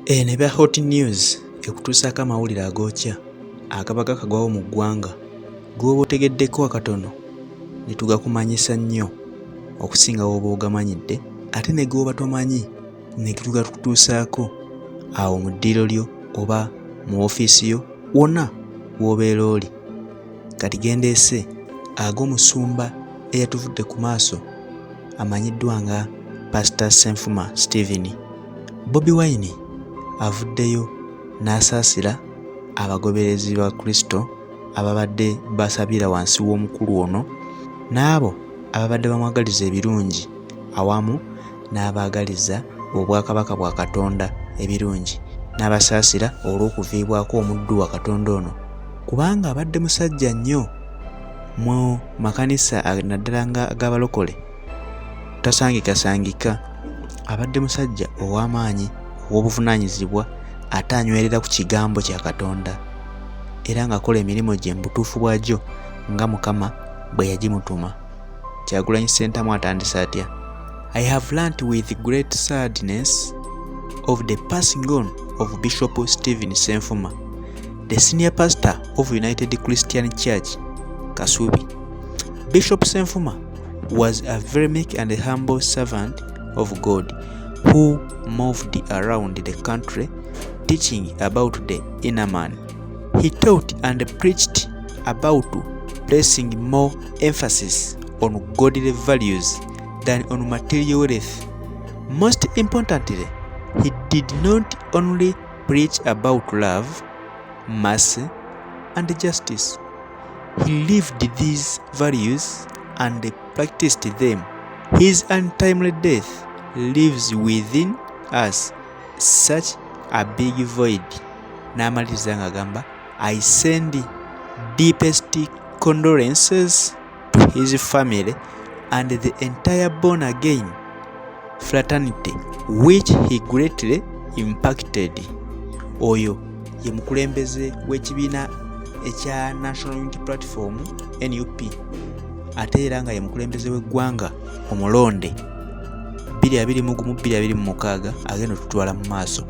Ne bya hot news ekutuusaako amawulire agookya agaba gakagwawo mu ggwanga gw'oba otegeddeko akatono ne tugakumanyisa nnyo okusinga w'oba ogamanyidde ate ne gw'oba tomanyi ne tugakutuusaako awo mu ddiiro lyo oba mu woofiisi yo wonna w'obeera oli. Kati gendeese ag'omusumba eyatuvudde ku maaso amanyiddwa nga Pastor Senfuma Stephen. Bobi Wine avuddeyo n'asaasira abagoberezi ba Kristo ababadde basabira wansi w'omukulu ono n'abo ababadde bamwagaliza ebirungi awamu n'abaagaliza obwakabaka bwa Katonda ebirungi, n'abasaasira olw'okuviibwako omuddu wa Katonda ono kubanga abadde musajja nnyo mu makanisa naddala nga ag'abalokole, tasangikasangika. Abadde musajja ow'amaanyi ow'obuvunaanyizibwa ate anywerera ku kigambo kya Katonda era ng'akola emirimu gye mu butuufu bwagyo nga Mukama bwe yagimutuma. Kyagulanyi Ssentamu atandise atya? I have learnt with great sadness of the passing on of Bishop Stephen Senfuma, the senior pastor of United Christian Church, Kasubi. Bishop Senfuma was a very meek and humble servant of God who moved around the country teaching about the inner man. He taught and preached about placing more emphasis on godly values than on material wealth. Most importantly, he did not only preach about love, mercy, and justice. He lived these values and practiced them. His untimely death lives within us such a big void. N'amaliriza ng'agamba, I send deepest condolences to his family and the entire born-again fraternity which he greatly impacted. Oyo ye mukulembeze w'ekibiina ekya National Unity Platform NUP ate era nga ye mukulembeze w'eggwanga omulonde 2021-2026 agenda tutwala mu maaso.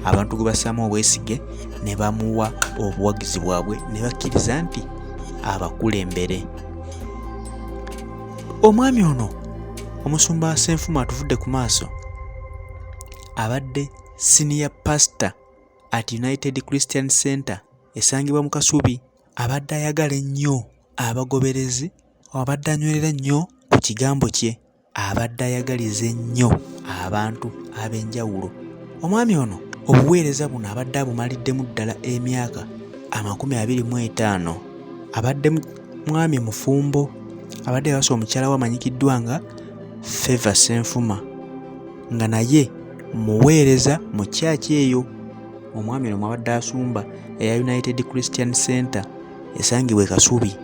Abantu gwe bassaamu obwesige ne bamuwa obuwagizi bwabwe ne bakkiriza nti abakulembere. Omwami ono omusumba Senfuma atuvudde ku maaso abadde senior pastor at United Christian Center esangibwa mu Kasubi. Abadde ayagala ennyo abagoberezi, abadde anywerera nnyo ku kigambo kye, abadde ayagaliza ennyo abantu ab'enjawulo. Omwami ono obuweereza buno abadde abumaliddemu ddala emyaka 25. Abadde mwami mufumbo, abadde yawasa omukyala we amanyikiddwa nga Favour Senfuma nga naye muweereza mu kyaki eyo. Omwami ono mwabadde asumba eya United Christian Center esangibwa e Kasubi.